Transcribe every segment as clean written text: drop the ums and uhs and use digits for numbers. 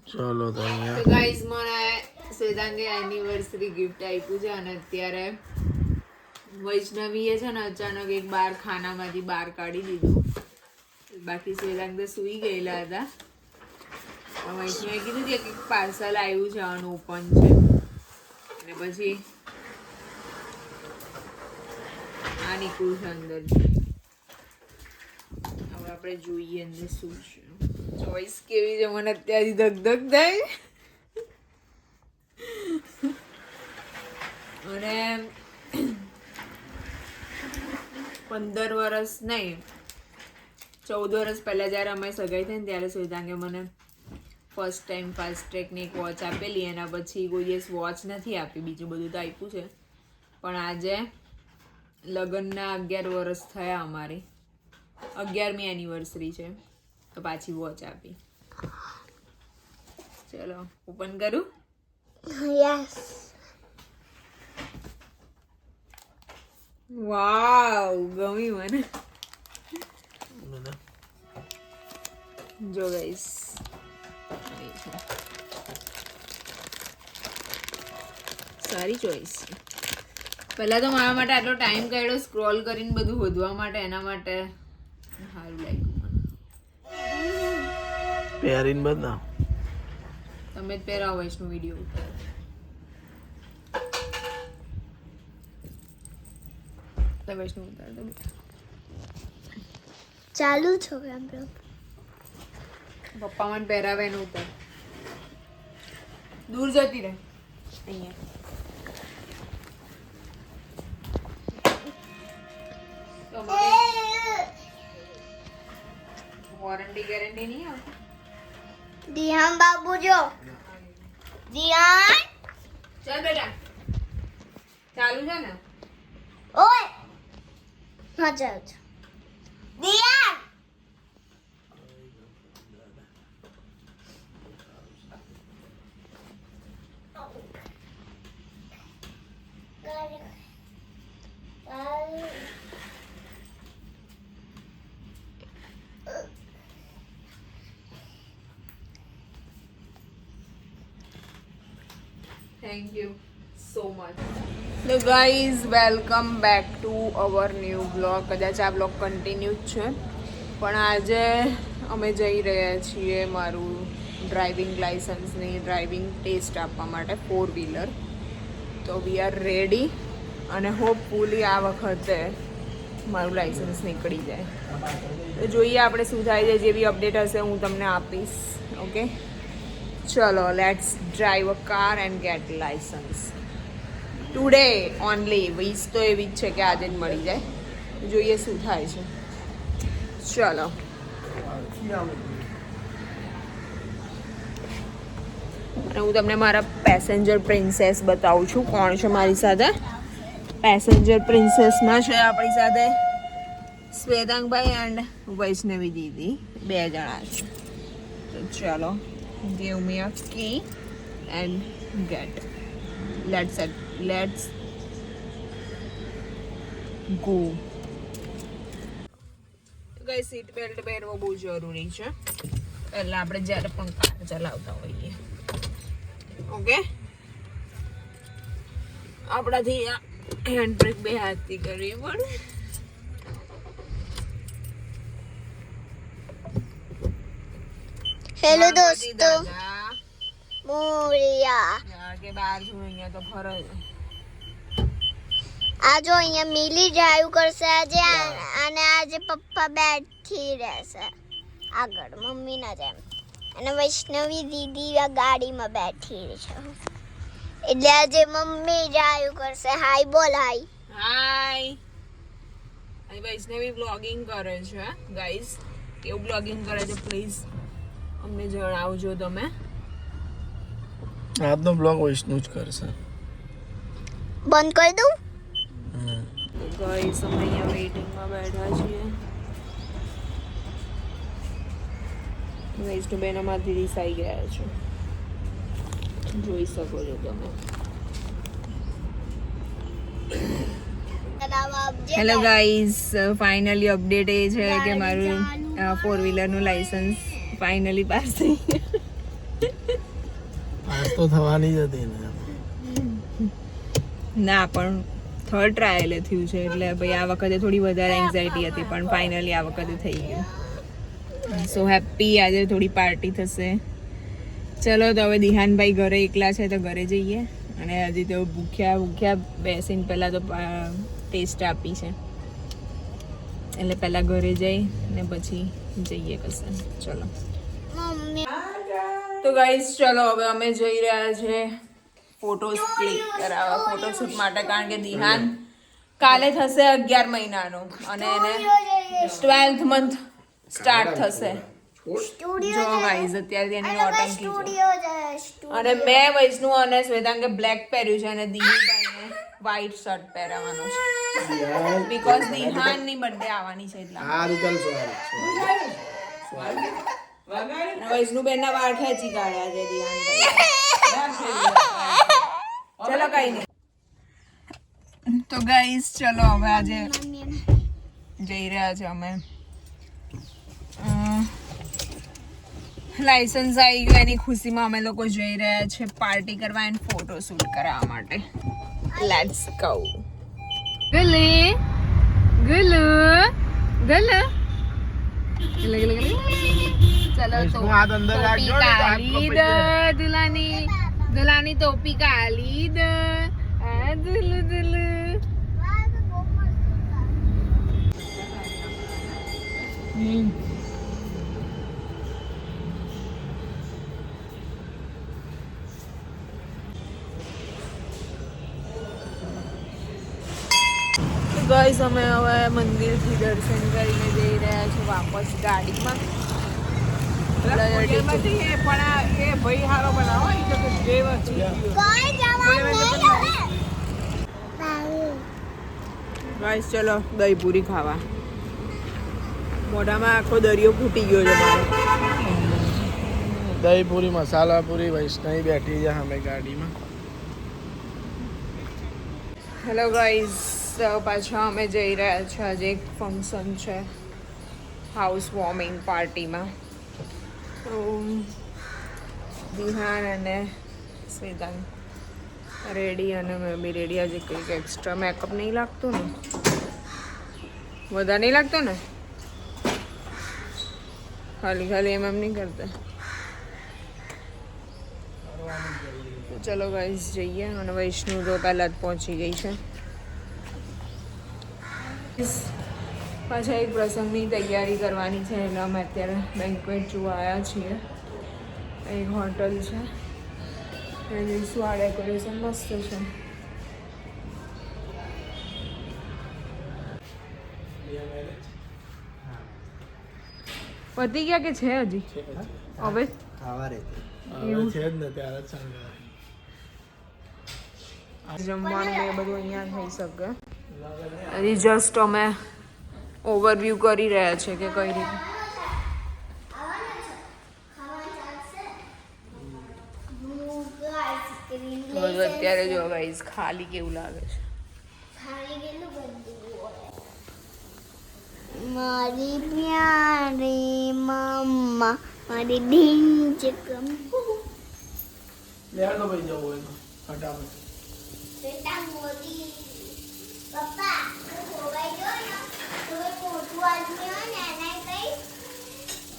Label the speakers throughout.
Speaker 1: ચલો તો અહીંયા
Speaker 2: તો ગાઈઝ મને શ્વેતાંગે એનિવર્સરી ગિફ્ટ આપ્યું છે અને અત્યારે વૈષ્ણવીએ છે ને અચાનક એક બાર ખાનામાંથી બહાર કાઢી દીધું. બાકી શ્વેતાંગ તો સૂઈ ગયેલા હતા. વૈષ્ણવે કીધું કે એક પાર્સલ આવ્યું છે અને ઓપન છે અને પછી આ નીકળ્યું છે અંદરથી. હવે આપણે જોઈએ અંદર શું છે. ચોઈસ કેવી છે મને અત્યારથી ધક થાય. અને 15 વર્ષ નહીં 14 વર્ષ પહેલા જ્યારે અમે સગાઈ થઈ ને ત્યારે શ્વેતાંગે મને ફર્સ્ટ ટાઈમ ફાસ્ટ ટ્રેકની એક વોચ આપેલી. એના પછી કોઈ દિવસ વોચ નથી આપી, બીજું બધું તો આપ્યું છે. પણ આજે લગ્નના 11 વર્ષ થયા, અમારી 11મી એનિવર્સરી છે તો પાછી વોચ આપી. ચલો ઓપન કરું.
Speaker 3: યસ.
Speaker 2: વાવ, ગમી મને. જો ગાઈસ સારી ચોઈસ છે. પહેલા તો મારા માટે આટલો ટાઈમ કાઢ્યો સ્ક્રોલ કરીને બધું શોધવા માટે, એના માટે સારું લાગ્યું.
Speaker 1: પહેરીને બતાવ.
Speaker 2: તમે જ પહેરાવો વૈષ્ણુ વિડીયો ઉતાર. તો વૈષ્ણુ ઉતાર દો.
Speaker 3: ચાલુ છો એમ
Speaker 2: પપ્પા મને પહેરાવે એનું ઉતાર. દૂર જતી રહે. અહીંયા વોરંટી ગેરંટી નહીં આવતી.
Speaker 3: દિહાન બાબુ જો. દિહાન
Speaker 2: ચાલ બેટા, ચાલુ છે ને?
Speaker 3: ઓય હા ચાલુ છે. દિહાન
Speaker 2: થેન્ક યુ સો મચ. તો guys welcome back to our new blog. કદાચ આ બ્લોગ કન્ટિન્યુ જ છે, પણ આજે અમે જઈ રહ્યા છીએ મારું ડ્રાઇવિંગ લાઇસન્સની ડ્રાઇવિંગ ટેસ્ટ આપવા માટે 4-વ્હીલર. તો વી આર રેડી અને હોપફુલી આ વખતે મારું લાઇસન્સ નીકળી જાય. તો જોઈએ આપણે શું થાય છે. જેવી અપડેટ હશે હું તમને આપીશ. ઓકે ચલો, let's drive a car and gate licence today only. વીસ તો એવી જ છે કે આજે જ મળી જાય. જોઈએ શું થાય છે. ચલો અને હું તમને મારા પેસેન્જર પ્રિન્સેસ બતાવું છું કોણ છે મારી સાથે. પેસેન્જર પ્રિન્સેસમાં છે આપણી સાથે શ્વેતાંગભાઈ એન્ડ વૈષ્ણવી દીદી, 2 જણા છે. તો ચાલો, give me a key and get. Let's go. Guys seat belt પહેરવો બહુ જરૂરી છે પહેલા આપણે જ્યારે પણ કાર ચલાવતા હોઈએ. ઓકે, આપણાથી હેન્ડ બ્રેક 2 હાથથી કરવી પડે.
Speaker 3: હેલો દોસ્તો, મોરિયા
Speaker 2: કે બહાર છું અહીંયા તો ફરજ.
Speaker 3: આ જો અહીંયા મિલી ડ્રાઈવ કરશે આજે, અને આજે પપ્પા બેઠી રહેશે આગળ મમ્મીના જેમ, અને વૈષ્ણવી દીદી આ ગાડીમાં બેઠી છે. એટલે આજે મમ્મી ડ્રાઈવ કરશે. હાય બોલ. હાય
Speaker 2: હાય. અહીં વૈષ્ણવી બ્લોગિંગ કરે છે ગાઈઝ. કેવું બ્લોગિંગ કરે છે પ્લીઝ અમને જણાવજો તમે.
Speaker 1: આજનો બ્લોગ વૈષ્ણુ જ કરશે.
Speaker 3: બંધ કરી દઉં?
Speaker 2: ગાઈઝ અમે અહીંયા વેઇટિંગમાં બેઠા છીએ. વૈષ્ણુબેન અમારાથી રિસાઈ ગયા છે, જોઈ શકો છો તમે. હેલો ગાઈઝ, ફાઇનલી અપડેટ એ છે કે મારું 4-વ્હીલરનું લાઇસન્સ ફાઇનલી પાસ થઈ ગયું.
Speaker 1: તો થવાની જ હતી ને.
Speaker 2: ના પણ થર્ડ ટ્રાયલ થયું છે એટલે ભાઈ આ વખતે થોડી વધારે એન્ઝાયટી હતી પણ ફાઇનલી આ વખતે થઈ ગયું. So happy. આજે થોડી પાર્ટી થશે. ચલો તો હવે દિહાનભાઈ ઘરે એકલા છે તો ઘરે જઈએ અને હજી તો ભૂખ્યા બેસીને પહેલાં તો ટેસ્ટ આપી છે એટલે પહેલાં ઘરે જઈ ને પછી જઈએ કશે. ચલો
Speaker 3: મમ્મી
Speaker 2: તો ગાઈસ ચલો હવે અમે જઈ રહ્યા છે ફોટોસ ક્લિક કરાવવા ફોટોશૂટ માટે કારણ કે દિહાન કાલે થશે 11 મહિનાનો અને એને 12th મંથ સ્ટાર્ટ થશે. જો ગાઈસ અત્યારે એની નોટંકી છે અને મેં વૈષ્ણુ અને શ્વેતાંગે બ્લેક પહેર્યું છે અને દિહાનભાઈને વ્હાઈટ શર્ટ પહેરાવવાનો છે બીકોઝ દિહાનની બર્થડે આવવાની છે એટલા. વૈષ્ણુબેનના વાળ ખેંચી કાઢ્યા છે દિહાનભાઈ. ચલો કઈ નહીં. તો ગાઈસ ચલો હવે આજે જઈ રહ્યા છે અમે લાયસન્સ આવી ગયું એની ખુશીમાં અમે લોકો જઈ રહ્યા છે પાર્ટી કરવા એન્ડ ફોટો શૂટ કરાવવા માટે. Let's go. ગલે ગલે ગલે ગલે ગલે ગલે. ચલો તો ટોપી કાઢી દ દુલાની ટોપી કાઢી દ આ દુલુ દુલુ. ગાઈસ અમે હવે મંદિરથી દર્શન કરીને જઈ રહ્યા છીએ વાપસ ગાડીમાં. ગાઈસ ચલો દહીં પૂરી ખાવા. મોઢામાં આખો દરિયો ફૂટી ગયો છે મારો.
Speaker 1: દહીં પૂરી મસાલા પૂરી વૈષ્ણવી બેઠી છે અમે ગાડીમાં.
Speaker 2: હેલો ગાઈસ પાછા અમે જઈ રહ્યા છીએ. આજે એક ફંક્શન છે હાઉસ વોર્મિંગ પાર્ટીમાં. દિહાન અને શ્વેતાંગ રેડી અને મેં બી રેડી. આજે કંઈક એક્સ્ટ્રા મેકઅપ નહીં લાગતું ને? વધારે નહીં લાગતો ને? ખાલી ખાલી એમ નહીં કરતા. તો ચલો ગાઈસ જઈએ અને વૈષ્ણુ તો પહેલાં જ પહોંચી ગઈ છે. પાછા એક પ્રસંગની તૈયારી કરવાની છે એટલે અમે અત્યારે બેન્ક્વેટ જોવા આવ્યા છીએ. એક હોટલ છે એ જોઈશું. આ ડેકોરેશન મસ્ત છે. પતી ગયા કે છે હજી? હવે
Speaker 1: એવું છે જ ને ત્યારે જ
Speaker 2: જમવાનું એ બધું અહીંયા થઈ શકે. હજી જસ્ટ અમે ઓવરવ્યૂ કરી રહ્યા છે કે કઈ રીતે. અત્યારે જો ગાઈસ ખાલી કેવું લાગે છે.
Speaker 3: મારી પ્યારી મમ્મા મારી ઢીંચકમ
Speaker 1: લેવા તો ભાઈ જવું હોય તો ફટાફટ.
Speaker 3: બેટા મોદી પપ્પા હું ખોવાઈ ગયો ને તો મોટું આદમી હોય ને એને કઈ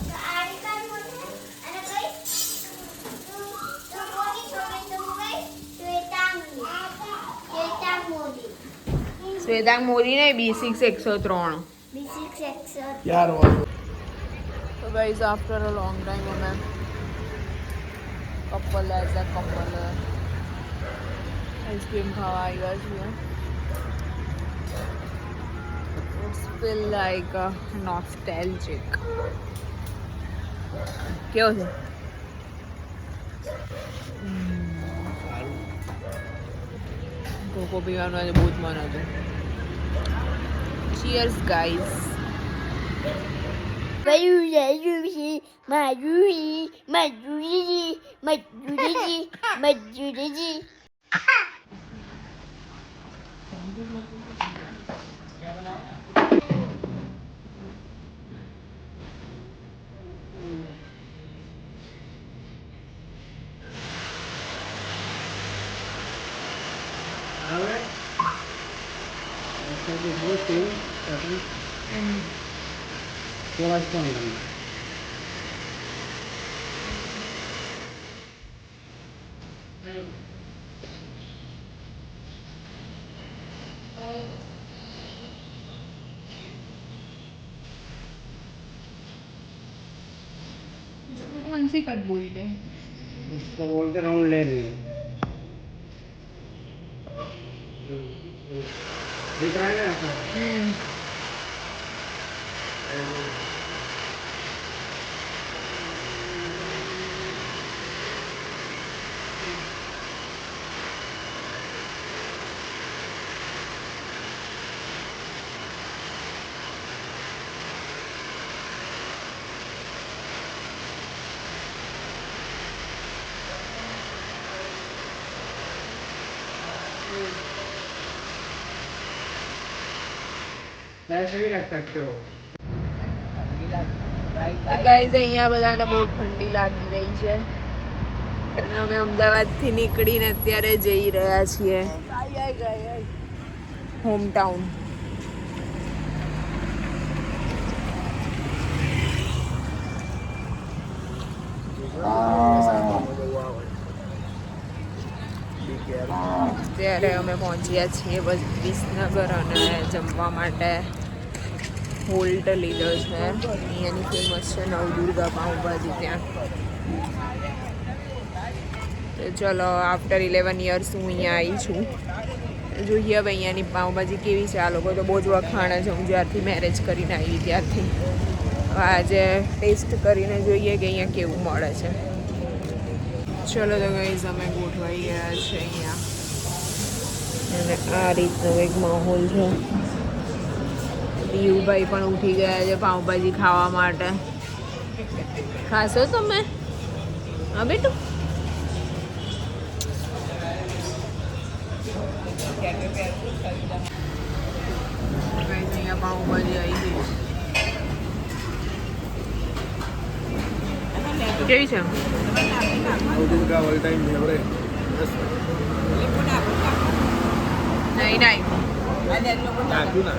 Speaker 3: તો આડી કાર્ડ મોટું અને કઈ તો મોદી છોકરી તો કઈ શ્વેતા મોદી
Speaker 2: શ્વેતાંગ મોદી ને B6 103.
Speaker 1: યાર વાહ.
Speaker 2: તો guys after a long time અમે couple as a couple ice cream ખાવા આવ્યા છીએ. It's feel like nostalgic. કેવો છે? કોકો પીવાનું આજે બહુ જ મન હતું. Cheers guys.
Speaker 3: મજૂરી
Speaker 2: मनसी कट बोलते
Speaker 4: उसको बोलते राउंड ले रही दिख रहा है ना ऐसे भी रख सकते हो
Speaker 2: ગાઈઝ અહીંયા બધાને બહુ ઠંડી લાગી રહી છે અને અમે અમદાવાદથી નીકળીને અત્યારે જઈ રહ્યા છીએ હોમટાઉન. અત્યારે અમે પહોંચ્યા છીએ વિસનગર અને જમવા માટે હોલ્ટ લીધો છે. અહીંયાની ફેમસ છે નવદુર્ગા પાઉંભાજી ત્યાં. તો ચલો આફ્ટર 11 યર્સ હું અહીંયા આવી છું. જોઈએ હવે અહીંયાની પાઉંભાજી કેવી છે. આ લોકો તો બહુ જ વખાણે છે. હું જ્યારથી મેરેજ કરીને આવી ત્યારથી. આજે ટેસ્ટ કરીને જોઈએ કે અહીંયા કેવું મળે છે. ચલો તો ગાઈઝ અમે ગોઠવાઈ ગયા છે અહીંયા અને આ રીતનો એક માહોલ છે. દીવુભાઈ પણ ઉઠી ગયા છે પાઉંભાજી ખાવા માટે. ખાશો તમે? હા બેટું. અહીંયા પાઉંભાજી આવી ગઈ. કેવી છે?
Speaker 1: Navdurga all time favourite.
Speaker 2: નહીં નહીં
Speaker 1: નાખ્યું ના